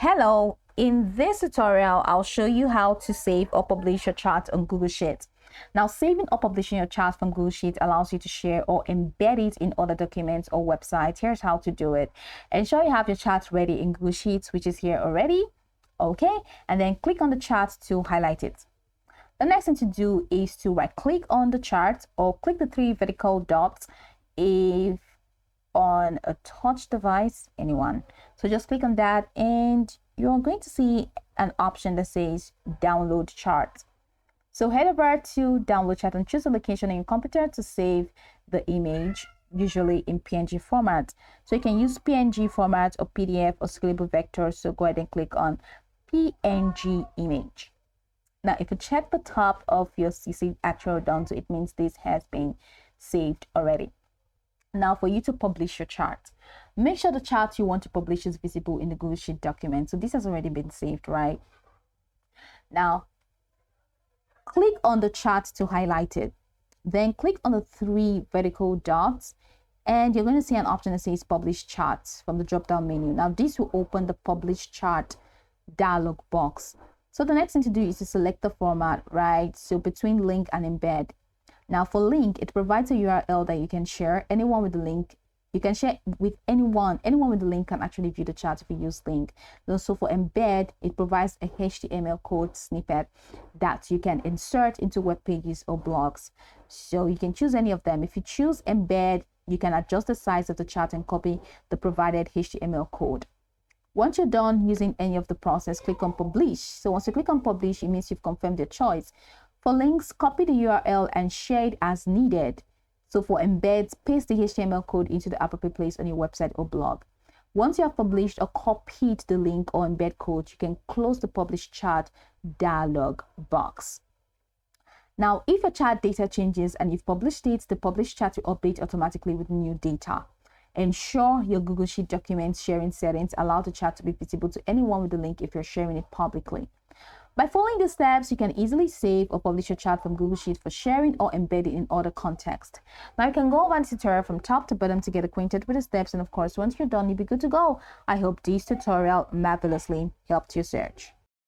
Hello, in this tutorial, I'll show you how to save or publish your chart on Google Sheets. Now, saving or publishing your chart from Google Sheets allows you to share or embed it in other documents or websites. Here's how to do it. Ensure you have your chart ready in Google Sheets, which is here already. Okay, and then click on the chart to highlight it. The next thing to do is to right click on the chart or click the three vertical dots if on a touch device, anyone. So just click on that and you're going to see an option that says download chart. So head over to download chart and choose a location in your computer to save the image, usually in PNG format. So you can use PNG format or PDF or scalable vector. So go ahead and click on PNG image. Now, if you check the top of your CC actual done, so it means this has been saved already. Now, for you to publish your chart, make sure the chart you want to publish is visible in the Google Sheet document. So this has already been saved, right? Now, click on the chart to highlight it. Then click on the three vertical dots and you're going to see an option that says Publish Charts from the drop-down menu. Now, this will open the Publish Chart dialog box. So the next thing to do is to select the format, right? So between link and embed. Now for link, it provides a URL that you can share. Anyone with the link, you can share with anyone. Anyone with the link can actually view the chart if you use link. So for embed, it provides a HTML code snippet that you can insert into web pages or blogs. So you can choose any of them. If you choose embed, you can adjust the size of the chart and copy the provided HTML code. Once you're done using any of the process, click on publish. So once you click on publish, it means you've confirmed your choice. For links, copy the URL and share it as needed. So for embeds, paste the HTML code into the appropriate place on your website or blog. Once you have published or copied the link or embed code, you can close the publish chart dialog box. Now, if your chart data changes and you've published it, the publish chart will update automatically with new data. Ensure your Google Sheet document sharing settings allow the chart to be visible to anyone with the link if you're sharing it publicly. By following these steps, you can easily save or publish your chart from Google Sheets for sharing or embedding in other contexts. Now, you can go over the tutorial from top to bottom to get acquainted with the steps. And of course, once you're done, you'll be good to go. I hope this tutorial marvelously helped your search.